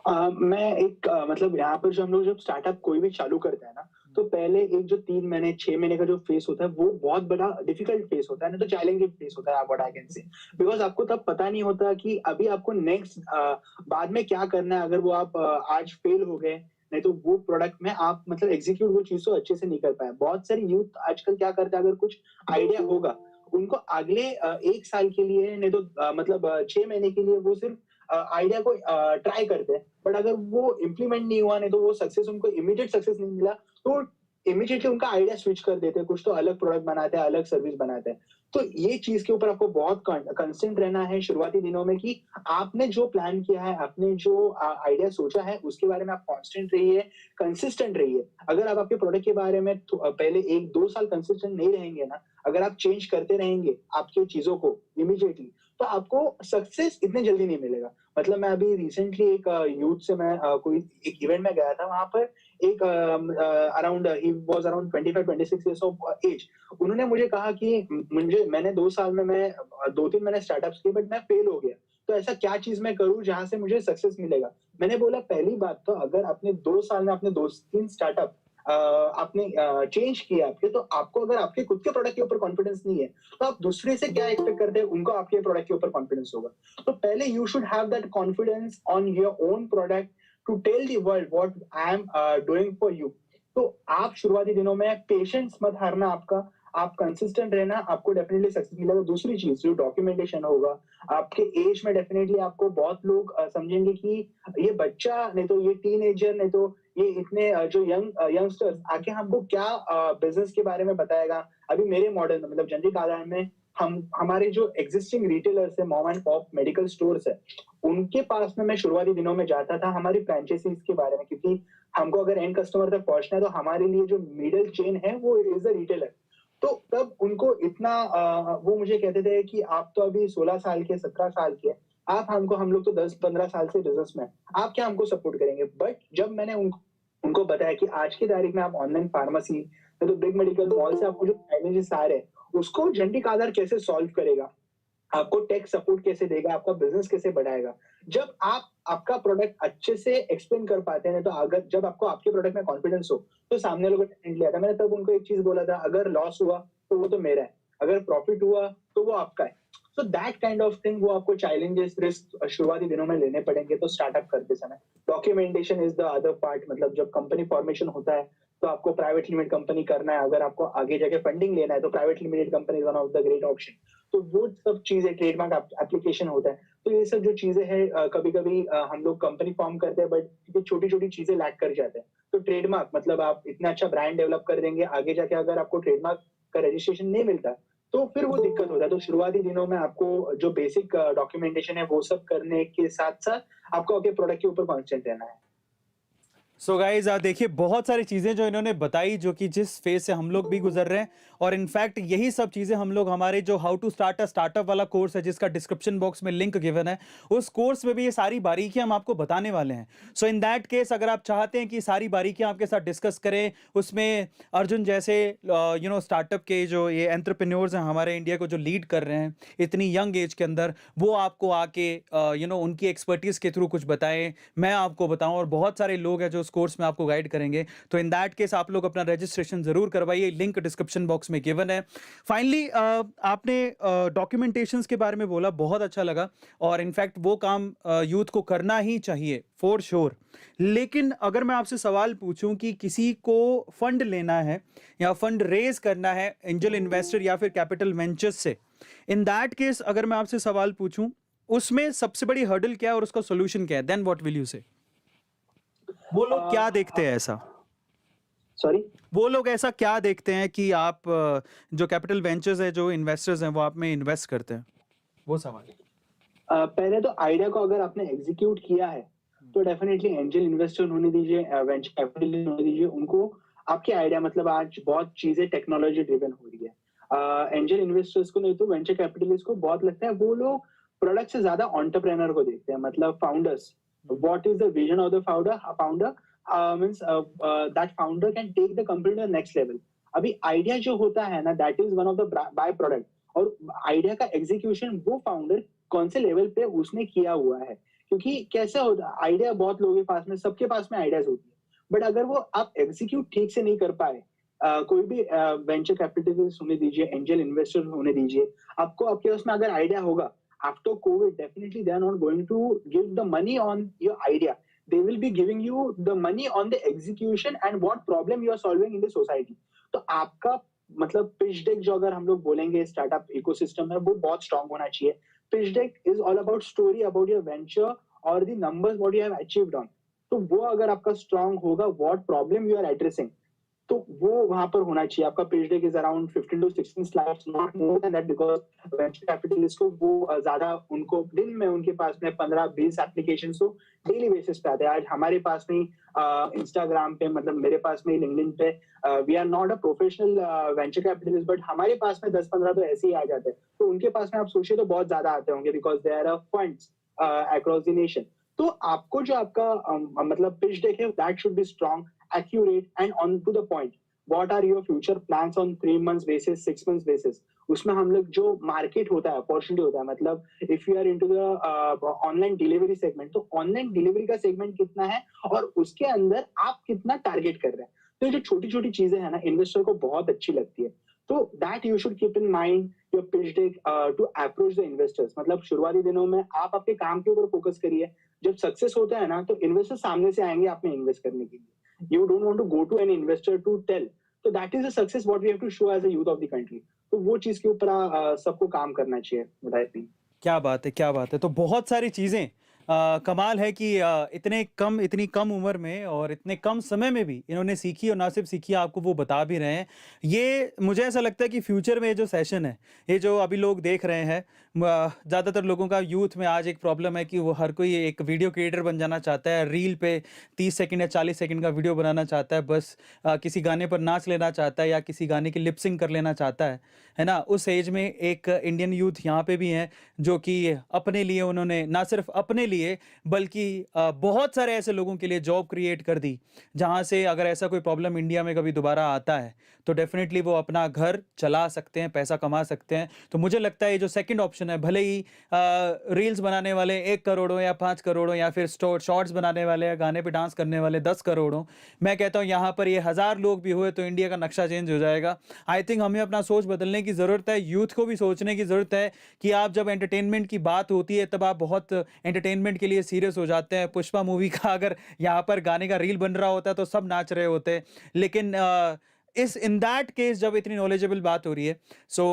मैं एक मतलब यहाँ पर जो हम लोग जब स्टार्टअप कोई भी चालू करते हैं ना, तो पहले एक जो 3 महीने 6 महीने का जो फेस होता है वो बहुत बड़ा डिफिकल्ट फेस होता है ना, तो चैलेंजिंग फेस होता है what I can say. Because आपको तब पता नहीं होता कि अभी आपको नेक्स्ट बाद में क्या करना है। अगर वो आप आज फेल हो गए, नहीं तो वो प्रोडक्ट में आप मतलब एग्जीक्यूट वो चीज़ को अच्छे से नहीं कर पाए। बहुत सारे यूथ आजकल क्या करते हैं, अगर कुछ आइडिया होगा, उनको अगले 1 साल के लिए, नहीं तो मतलब 6 महीने के लिए वो सिर्फ आइडिया को ट्राई करते हैं। बट अगर वो इम्प्लीमेंट नहीं हुआ, नहीं तो वो सक्सेस, उनको इमीडिएट सक्सेस नहीं मिला, तो इमीडिएटली उनका आइडिया स्विच कर देते हैं, कुछ तो अलग प्रोडक्ट बनाते हैं, अलग सर्विस बनाते हैं। तो ये चीज के ऊपर आपको बहुत कंसिस्टेंट रहना है शुरुआती दिनों में कि आपने जो प्लान किया है, आपने जो आइडिया सोचा है, उसके बारे में आप कांस्टेंट रहिए, कंसिस्टेंट रहिए। अगर आप आपके प्रोडक्ट के बारे में पहले 1-2 साल कंसिस्टेंट नहीं रहेंगे ना, अगर आप चेंज करते रहेंगे आपके चीजों को इमीडिएटली, तो आपको सक्सेस इतने जल्दी नहीं मिलेगा। मतलब मैं अभी रिसेंटली एक यूथ से मैं कोई एक इवेंट में गया था, वहां पर एक around he was around 25-26 years of age. उन्होंने मुझे कहा कि मुझे मैंने 2 साल में मैं 2-3 मैंने स्टार्टअप्स किए बट मैं फेल हो गया। तो ऐसा क्या चीज मैं करूं जहां से मुझे सक्सेस मिलेगा? मैंने बोला पहली बात तो अगर आपने 2 साल में अपने 2-3 स्टार्टअप आपने चेंज किया आपके, तो आपको अगर आपके खुद के प्रोडक्ट के ऊपर कॉन्फिडेंस नहीं है, तो आप दूसरे से क्या एक्सपेक्ट करते हैं? उनको आपके प्रोडक्ट के ऊपर कॉन्फिडेंस होगा। तो पहले you should have that confidence on your own product to tell the world what I am doing for you. तो आप शुरुआती दिनों में पेशेंस मत हारना आपका, आप कंसिस्टेंट रहना, आपको डेफिनेटली सक्सेस मिलेगा। दूसरी चीज जो डॉक्यूमेंटेशन होगा, आपके एज में डेफिनेटली आपको बहुत लोग समझेंगे कि ये बच्चा, नहीं तो ये टीनेजर, नहीं तो ये इतने जो यंगस्टर्स आके हमको क्या बिजनेस के बारे में बताएगा। अभी मेरे मॉडल में मतलब जेनरिक आधार में हमारे जो एग्जिस्टिंग रिटेलर्स है, mom and pop medical stores है, उनके पास में मैं शुरुआती दिनों में जाता था हमारी फ्रेंचाइजीज के बारे में, क्योंकि हमको अगर एंड कस्टमर तक पहुंचना है तो हमारे लिए जो मिडिल चेन है वो इज अ रिटेलर। तो तब उनको इतना वो मुझे कहते थे कि आप तो अभी 16 साल के, 17 साल के, हम लोग तो 10-15 साल से बिजनेस में, आप क्या हमको सपोर्ट करेंगे? बट जब मैंने उनको बताया कि आज की तारीख में आप ऑनलाइन फार्मेसी तो बिग मेडिकल मॉल से आपको जो चैलेंजेस आ रहे हैं उसको जेनेटिक आधार कैसे सॉल्व करेगा, आपको टेक सपोर्ट कैसे देगा, आपका बिजनेस कैसे बढ़ाएगा, जब आप आपका प्रोडक्ट अच्छे से एक्सप्लेन कर पाते हैं, तो अगर जब आपको आपके प्रोडक्ट में कॉन्फिडेंस हो तो सामने लोगों ने डेफिनेटली आता। मैंने तब उनको एक चीज बोला था, अगर लॉस हुआ तो वो तो मेरा है, अगर प्रॉफिट हुआ तो वो आपका है। So that kind of thing, वो आपको चैलेंजेस, रिस्क शुरुआती दिनों में लेने पड़ेंगे तो स्टार्टअप करते समय। Documentation is the other part, मतलब जब कंपनी फॉर्मेशन होता है तो आपको प्राइवेट लिमिटेड कंपनी करना है, अगर आपको आगे जाके फंडिंग लेना है तो private limited company is one of the great option. तो वो सब चीजें, ट्रेडमार्क एप्लीकेशन होता है, तो ये सब जो चीजें हैं कभी कभी हम लोग कंपनी फॉर्म करते हैं बट छोटी छोटी चीजें लैक कर जाते हैं। तो ट्रेडमार्क, मतलब आप इतना अच्छा ब्रांड डेवलप कर देंगे, आगे जाके अगर आपको ट्रेडमार्क का रजिस्ट्रेशन नहीं मिलता तो फिर वो दिक्कत होता है। तो शुरुआती दिनों में आपको जो बेसिक डॉक्यूमेंटेशन है वो सब करने के साथ साथ आपको आपके प्रोडक्ट के ऊपर कॉन्सेंट्रेट रहना है। सो गाइज देखिए बहुत सारी चीज़ें जो इन्होंने बताई, जो कि जिस फेज से हम लोग भी गुजर रहे हैं, और इनफैक्ट यही सब चीज़ें हम लोग हमारे जो how to start a startup वाला कोर्स है, जिसका डिस्क्रिप्शन बॉक्स में लिंक गिवन है, उस कोर्स में भी ये सारी बारीकियां हम आपको बताने वाले हैं। सो इन दैट केस अगर आप चाहते हैं कि सारी बारीकियां आपके साथ डिस्कस करें, उसमें अर्जुन जैसे स्टार्टअप के जो ये एंटरप्रेन्योर्स हैं हमारे इंडिया को जो लीड कर रहे हैं इतनी यंग एज के अंदर, वो आपको आके उनकी एक्सपर्टीज के थ्रू कुछ बताएं, मैं आपको बताऊं, और बहुत सारे लोग हैं जो उस कोर्स में आपको गाइड करेंगे। तो इन दैट केस आप लोग अपना रजिस्ट्रेशन जरूर करवाइए, लिंक डिस्क्रिप्शन बॉक्स में गिवन है। फाइनली आपने डॉक्यूमेंटेशंस के बारे में बोला, बहुत अच्छा लगा, और इनफैक्ट वो काम यूथ को करना ही चाहिए फॉर श्योर। लेकिन अगर मैं आपसे सवाल पूछूं कि किसी को फंड लेना है या फंड रेज करना है एंजल इन्वेस्टर या फिर कैपिटल वेंचर्स से, इन दैट केस अगर मैं आपसे सवाल पूछूं उसमें सबसे बड़ी हर्डल क्या है और उसका सॉल्यूशन क्या है, देन व्हाट विल यू से? वो लोग क्या देखते हैं ऐसा? सॉरी, वो लोग ऐसा क्या देखते हैं कि आप जो कैपिटल वेंचर्स है, जो इन्वेस्टर्स हैं, वो आप में इन्वेस्ट करते हैं? वो सवाल है। पहले तो आइडिया को अगर आपने एग्जीक्यूट किया है तो डेफिनेटली एंजल इन्वेस्टर होने दीजिए, वेंचर कैपिटलिस्ट होने दीजिए, उनको आपके आइडिया, मतलब आज बहुत चीजें टेक्नोलॉजी ड्रिवन हो रही है। एंजल इन्वेस्टर्स को नहीं तो वेंचर कैपिटलिस्ट को बहुत लगता है वो लोग प्रोडक्ट से ज्यादा एंटरप्रेन्योर को देखते हैं, मतलब founders. What is the vision of the founder means that founder can take the company to the next level. अभी आइडिया जो होता है ना, that is one of the byproduct, और आइडिया का एग्जीक्यूशन वो फाउंडर कौन से लेवल पे उसने किया हुआ है। क्योंकि कैसा होता, आइडिया बहुत लोगों के पास में, सबके पास में आइडियाज होती है, बट अगर वो आप एग्जीक्यूट ठीक से नहीं कर पाए, कोई भी वेंचर कैपिटलिस्ट होने दीजिए, एंजल इन्वेस्टर होने दीजिए, आपको आपके पास में अगर आइडिया होगा, after COVID definitely they are not going to give the money on your idea, they will be giving you the money on the execution and what problem you are solving in the society। तो आपका मतलब pitch deck जो अगर हम लोग बोलेंगे startup ecosystem में, वो बहुत स्ट्रांग होना चाहिए। Pitch deck is all about story about your venture और the numbers what you have achieved on. तो वो अगर आपका स्ट्रांग होगा, what problem you are addressing, तो वो वहां पर होना चाहिए। आपका page deck is around 15 to 16 slides, not more than that, because venture capitalist को वो ज्यादा, उनको दिन में उनके पास में 15-20 एप्लीकेशन तो डेली बेसिस पे आते हैं। आज हमारे पास में इंस्टाग्राम पे, मतलब मेरे पास में लिंक्डइन पे, we are not a professional venture capitalist, but हमारे पास में 10-15 तो ऐसे ही आ जाते हैं। तो उनके पास में आप सोचिए तो बहुत ज्यादा आते होंगे, because they are funds across the nation. तो आपको जो आपका मतलब पिच डेक है, that should be strong, accurate and on to the point। what are your future plans on 3 months basis, 6 months basis। उसमें हम लोग जो मार्केट होता है, अपॉर्चुनिटी होता है, मतलब if you are into the online delivery segment, तो ऑनलाइन डिलीवरी का सेगमेंट कितना है और उसके अंदर आप कितना टारगेट कर रहे हैं। तो ये जो छोटी छोटी चीजें हैं ना, इन्वेस्टर को बहुत अच्छी लगती है। तो that you should keep in mind your pitch deck to approach the investors. मतलब शुरुआती दिनों में आप आपके काम के ऊपर फोकस करिए, जब सक्सेस होता है ना तो इन्वेस्टर सामने से आएंगे आप में इन्वेस्ट करने के लिए। You don't want to go to an investor to tell। So that is a success what we have to show as a youth of the country। तो वो चीज के ऊपर सबको काम करना चाहिए, what I think। क्या बात है, क्या बात है। तो बहुत सारी चीजें कमाल है कि इतनी कम उम्र में और इतने कम समय में भी इन्होंने सीखी, और ना सिर्फ सीखी, आपको वो बता भी रहे हैं। ये मुझे ऐसा लगता है कि फ्यूचर में ये जो सेशन है, ये जो अभी लोग देख रहे हैं, ज़्यादातर लोगों का यूथ में आज एक प्रॉब्लम है कि वो हर कोई एक वीडियो क्रिएटर बन जाना चाहता है, रील पे 30 सेकंड या 40 सेकंड का वीडियो बनाना चाहता है, बस किसी गाने पर नाच लेना चाहता है या किसी गाने की लिप सिंक कर लेना चाहता है ना? उस एज में एक इंडियन यूथ यहाँ पे भी हैं जो कि अपने लिए, उन्होंने ना सिर्फ अपने लिए बल्कि बहुत सारे ऐसे लोगों के लिए जॉब क्रिएट कर दी, जहाँ से अगर ऐसा कोई प्रॉब्लम इंडिया में कभी दोबारा आता है तो डेफिनेटली वो अपना घर चला सकते हैं, पैसा कमा सकते हैं। तो मुझे लगता है ये जो सेकंड ऑप्शन है, भले ही रील्स बनाने वाले 1 करोड़ों या 5 करोड़ों, या फिर शॉर्ट्स बनाने वाले या गाने पे डांस करने वाले 10 करोड़ों, मैं कहता हूँ यहाँ पर ये 1000 लोग भी हुए तो इंडिया का नक्शा चेंज हो जाएगा। आई थिंक हमें अपना सोच बदलने की ज़रूरत है, यूथ को भी सोचने की ज़रूरत है कि आप जब एंटरटेनमेंट की बात होती है तब आप बहुत एंटरटेनमेंट के लिए सीरियस हो जाते हैं। पुष्पा मूवी का अगर यहाँ पर गाने का रील बन रहा होता है तो सब नाच रहे होते, लेकिन इस इन दैट केस जब इतनी नॉलेजेबल बात हो रही है, सो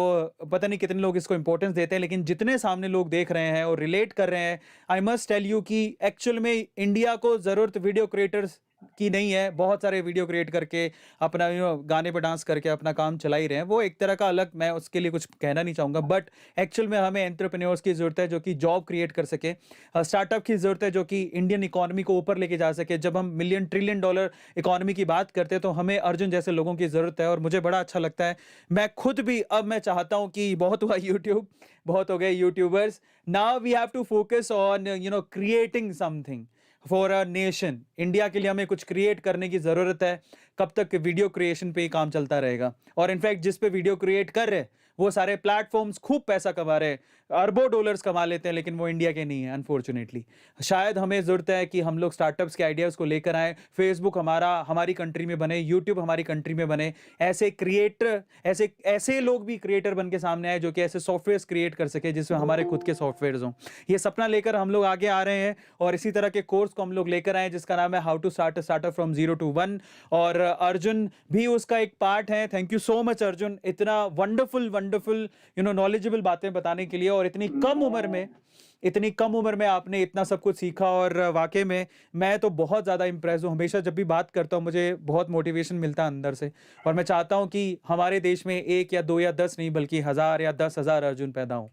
पता नहीं कितने लोग इसको इंपॉर्टेंस देते हैं, लेकिन जितने सामने लोग देख रहे हैं और रिलेट कर रहे हैं, आई मस्ट टेल यू कि एक्चुअल में इंडिया को ज़रूरत वीडियो क्रिएटर्स की नहीं है। बहुत सारे वीडियो क्रिएट करके अपना गाने पे डांस करके अपना काम चला ही रहे हैं, वो एक तरह का अलग, मैं उसके लिए कुछ कहना नहीं चाहूँगा, बट एक्चुअल में हमें एंटरप्रेन्योर्स की ज़रूरत है जो कि जॉब क्रिएट कर सके, स्टार्टअप की ज़रूरत है जो कि इंडियन इकोनॉमी को ऊपर लेके जा सके। जब हम मिलियन ट्रिलियन डॉलर इकोनॉमी की बात करते हैं तो हमें अर्जुन जैसे लोगों की ज़रूरत है, और मुझे बड़ा अच्छा लगता है। मैं खुद भी अब मैं चाहता हूँ कि बहुत हुआ यूट्यूब, बहुत हो गए YouTubers, now we have to focus on creating something for a nation. India के लिए हमें कुछ क्रिएट करने की ज़रूरत है। कब तक वीडियो क्रिएशन पे ही काम चलता रहेगा? और इनफैक्ट जिस पे वीडियो क्रिएट कर रहे हैं वो सारे प्लेटफॉर्म्स खूब पैसा कमा रहे हैं, अरबों डॉलर्स कमा लेते हैं, लेकिन वो इंडिया के नहीं है अनफॉर्चुनेटली। शायद हमें ज़रूरत है कि हम लोग स्टार्टअप्स के आइडियाज़ को लेकर आएँ, फेसबुक हमारी कंट्री में बने, यूट्यूब हमारी कंट्री में बने, ऐसे क्रिएटर, ऐसे लोग भी क्रिएटर बन के सामने आए जो कि ऐसे सॉफ्टवेयर्स क्रिएट कर सके जिसमें हमारे खुद के सॉफ्टवेयर्स हों। ये सपना लेकर हम लोग आगे आ रहे हैं, और इसी तरह के कोर्स को हम लोग लेकर आए जिसका नाम है how to start a startup from 0 to 1, और अर्जुन भी उसका एक पार्ट है। Thank you so much Arjun, इतना वंडरफुल नॉलेजेबल बातें बताने के लिए, और इतनी कम उम्र में आपने इतना सब कुछ सीखा, और वाकई में मैं तो बहुत ज़्यादा इम्प्रेस हूँ। हमेशा जब भी बात करता हूँ मुझे बहुत मोटिवेशन मिलता है अंदर से, और मैं चाहता हूँ कि हमारे देश में 1 या 2 या 10 नहीं बल्कि 1000 या 10,000 अर्जुन पैदा हों।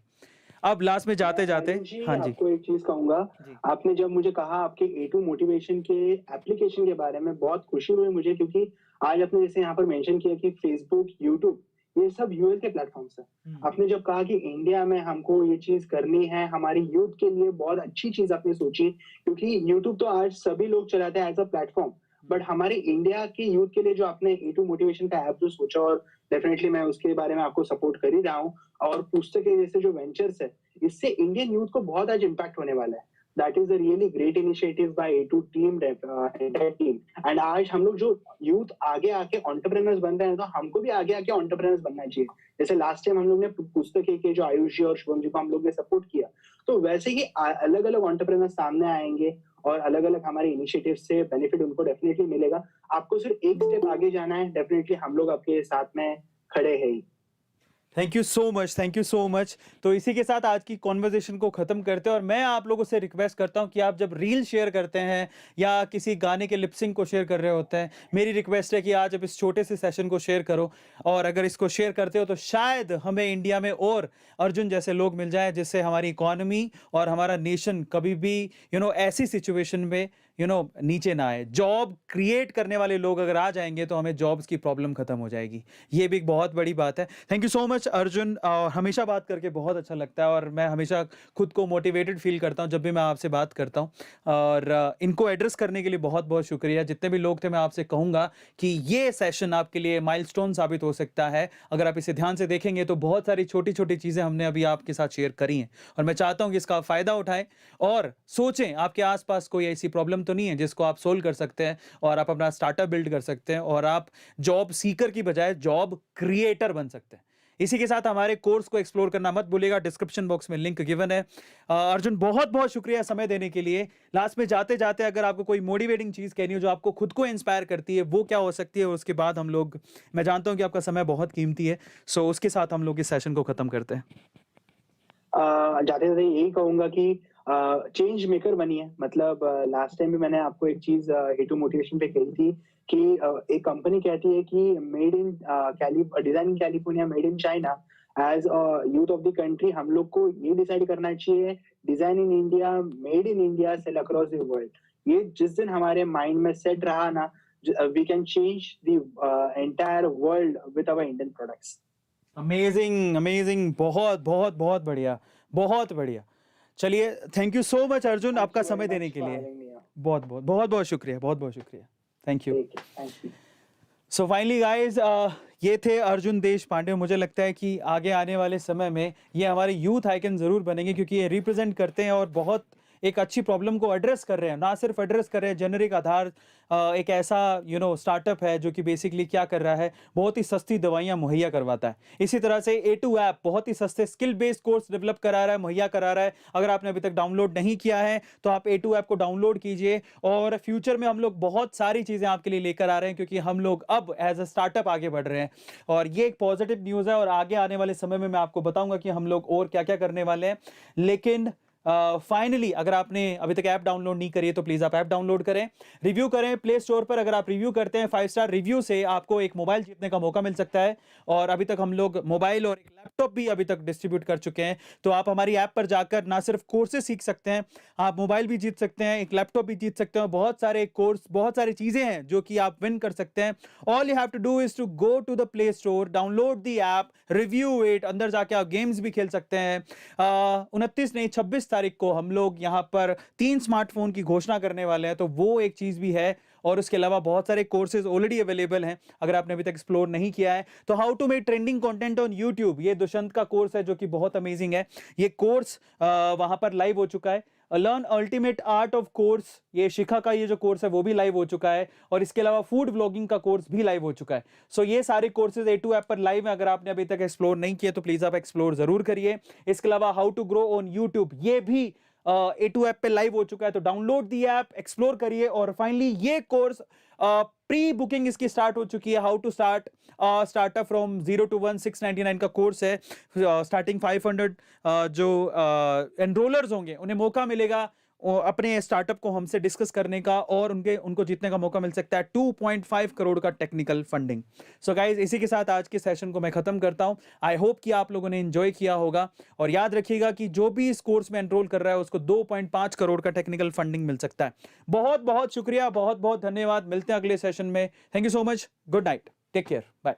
अब लास्ट में जाते-जाते, आनंद जी, हाँ जी। आपको एक चीज़ कहूँगा, जी। आपने जब मुझे कहा आपके A2 मोटिवेशन के एप्लीकेशन के बारे में, बहुत खुशी हुई मुझे, क्योंकि आज आपने जैसे यहाँ पर मेंशन किया कि फेसबुक, यूट्यूब, ये सब यूएस के प्लेटफ़ॉर्म्स हैं। आपने जब कहा कि इंडिया में हमको ये चीज़ करनी है, हमारी यूथ के लिए बहुत अच्छी चीज़ आपने सोची, क्योंकि यूट्यूब तो आज सभी लोग चलाते हैं एज़ अ प्लेटफ़ॉर्म, बट हमारे इंडिया के यूथ के लिए जो आपने A2 मोटिवेशन का ऐप जो सोचा, और डेफ़िनिटली मैं उसके बारे में आपको सपोर्ट कर ही रहा हूँ, और पुस्तकें जैसे जो वेंचर्स है, इससे इंडियन यूथ को बहुत आज इम्पैक्ट होने वाला है। That is a really great initiative by A2 team, entire team. And आज हम लोग जो यूथ आगे आके एंटरप्रेन्योर्स बन रहे हैं, तो हमको भी आगे आके एंटरप्रेन्योर्स बनना चाहिए। जैसे लास्ट टाइम हम लोग ने पुस्तकें के जो आयुष जी और शुभम जी को हम लोग ने सपोर्ट किया, तो वैसे ही अलग-अलग एंटरप्रेन्योर्स सामने आएँगे, और अलग-अलग हमारे इनिशिएटिव से बेनिफिट उनको डेफिनिटली मिलेगा। आपको सिर्फ एक स्टेप आगे जाना है, डेफिनिटली हम लोग आपके साथ में खड़े हैं ही। Thank you so much, thank you so much. तो इसी के साथ आज की कॉन्वर्सेशन को ख़त्म करते हैं, और मैं आप लोगों से रिक्वेस्ट करता हूं कि आप जब रील शेयर करते हैं या किसी गाने के लिपसिंग को शेयर कर रहे होते हैं, मेरी रिक्वेस्ट है कि आज अब इस छोटे से सेशन को शेयर करो, और अगर इसको शेयर करते हो तो शायद हमें इंडिया में और अर्जुन जैसे लोग मिल जाएं, जिससे हमारी इकोनॉमी और हमारा नेशन कभी भी ऐसी सिचुएशन में नीचे ना आए। जॉब क्रिएट करने वाले लोग अगर आ जाएंगे तो हमें जॉब्स की प्रॉब्लम खत्म हो जाएगी। ये भी एक बहुत बड़ी बात है। Thank you so much Arjun, और हमेशा बात करके बहुत अच्छा लगता है, और मैं हमेशा खुद को मोटिवेटेड फील करता हूँ जब भी मैं आपसे बात करता हूँ, और इनको एड्रेस करने के लिए बहुत बहुत शुक्रिया। जितने भी लोग थे, मैं आपसे कहूँगा कि ये सेशन आपके लिए माइलस्टोन साबित हो सकता है। अगर आप इसे ध्यान से देखेंगे तो बहुत सारी छोटी छोटी चीज़ें हमने अभी आपके साथ शेयर करी हैं, और मैं चाहता हूँ कि इसका फ़ायदा उठाएं और सोचें आपके आसपास कोई ऐसी प्रॉब्लम तो नहीं है जिसको आप सोल्व कर सकते हैं, और आप अपना स्टार्टअप बिल्ड कर सकते हैं, और आप जॉब सीकर की बजाय जॉब क्रिएटर बन सकते हैं। इसी के साथ हमारे कोर्स को एक्सप्लोर करना मत भूलिएगा, डिस्क्रिप्शन बॉक्स में लिंक गिवन है। अर्जुन, बहुत बहुत शुक्रिया समय देने के लिए। लास्ट में जाते जाते अगर आपको कोई मोटिवेटिंग चीज़ कहनी हो जो आपको खुद को इंस्पायर करती है, वो क्या हो सकती है, और उसके बाद हम लोग, मैं जानता हूं कि आपका समय बहुत कीमती है, सो उसके साथ हम लोग इस सेशन को खत्म करते हैं। जाते-जाते यही कहूँगा कि चेंज मेकर बनी है। मतलब लास्ट टाइम भी मैंने आपको एक चीज हेटू मोटिवेशन पे कही थी कि एक कंपनी कहती है कि made in design in California, made in China. As youth of the country हम लोग को ये डिसाइड करना चाहिए, design in India, made in India, sell across the world. ये जिस दिन हमारे माइंड में सेट रहा ना, we can change the entire world with our Indian products. Amazing amazing, बहुत बहुत बहुत बढ़िया, बहुत बढ़िया। चलिए, thank you so much Arjun आपका समय देने के लिए। बहुत बहुत बहुत बहुत शुक्रिया, बहुत बहुत शुक्रिया, thank you. So finally guys, ये थे अर्जुन देशपांडे। मुझे लगता है कि आगे आने वाले समय में ये हमारे यूथ आइकन ज़रूर बनेंगे, क्योंकि ये रिप्रेजेंट करते हैं और बहुत एक अच्छी प्रॉब्लम को एड्रेस कर रहे हैं। ना सिर्फ एड्रेस कर रहे हैं, जेनरिक आधार एक ऐसा स्टार्टअप है जो कि बेसिकली क्या कर रहा है, बहुत ही सस्ती दवाइयाँ मुहैया करवाता है। इसी तरह से A2 ऐप बहुत ही सस्ते स्किल बेस्ड कोर्स डेवलप करा रहा है, मुहैया करा रहा है। अगर आपने अभी तक डाउनलोड नहीं किया है तो आप A2 ऐप को डाउनलोड कीजिए। और फ्यूचर में हम लोग बहुत सारी चीज़ें आपके लिए लेकर आ रहे हैं, क्योंकि हम लोग अब एज अ स्टार्टअप आगे बढ़ रहे हैं। और ये एक पॉजिटिव न्यूज़ है, और आगे आने वाले समय में मैं आपको बताऊंगा कि हम लोग और क्या क्या करने वाले हैं। लेकिन फाइनली अगर आपने अभी तक ऐप डाउनलोड नहीं करी है तो प्लीज आप ऐप डाउनलोड करें, रिव्यू करें प्ले स्टोर पर। अगर आप रिव्यू करते हैं 5 स्टार रिव्यू से आपको एक मोबाइल जीतने का मौका मिल सकता है। और अभी तक हम लोग मोबाइल और एक लैपटॉप भी अभी तक डिस्ट्रीब्यूट कर चुके हैं। तो आप हमारी ऐप पर जाकर ना सिर्फ कोर्सेज सीख सकते हैं, आप मोबाइल भी जीत सकते हैं, एक लैपटॉप भी जीत सकते हैं। बहुत सारे कोर्स, बहुत सारी चीजें हैं जो कि आप विन कर सकते हैं। All you have to do is to go to the play store, download the app, review it. अंदर जाके आप गेम्स भी खेल सकते हैं। 29 नहीं 26 तारीख को हम लोग यहाँ पर 3 स्मार्टफोन की घोषणा करने वाले हैं, तो वो एक चीज भी है। और उसके अलावा बहुत सारे कोर्सेज ऑलरेडी अवेलेबल हैं, अगर आपने अभी तक एक्सप्लोर नहीं किया है तो। How to make trending content on YouTube, ये दुष्यंत का कोर्स है जो कि बहुत अमेजिंग है। ये कोर्स वहां पर लाइव हो चुका है। Learn ultimate art of course, ये शिखा का ये जो कोर्स है वो भी लाइव हो चुका है। और इसके अलावा फूड व्लॉगिंग का कोर्स भी लाइव हो चुका है। सो ये सारे कोर्सेज A2 ऐप पर लाइव है। अगर आपने अभी तक एक्सप्लोर नहीं किया तो प्लीज आप एक्सप्लोर जरूर करिए। इसके अलावा how to grow on YouTube, ये भी A2 ऐप पे लाइव हो चुका है। तो डाउनलोड दी ऐप, एक्सप्लोर करिए। और फाइनली ये कोर्स प्री बुकिंग इसकी स्टार्ट हो चुकी है। How to start startup from 0 to 1 699 का कोर्स है। स्टार्टिंग 500 जो एनरोलर्स होंगे उन्हें मौका मिलेगा अपने स्टार्टअप को हमसे डिस्कस करने का, और उनको जीतने का मौका मिल सकता है 2.5 करोड़ का टेक्निकल फंडिंग। सो गाइज, इसी के साथ आज के सेशन को मैं खत्म करता हूं। आई होप कि आप लोगों ने एंजॉय किया होगा। और याद रखिएगा कि जो भी इस कोर्स में एनरोल कर रहा है उसको 2.5 करोड़ का टेक्निकल फंडिंग मिल सकता है। बहुत बहुत शुक्रिया, बहुत बहुत धन्यवाद। मिलते हैं अगले सेशन में। Thank you so much, good night, take care, bye.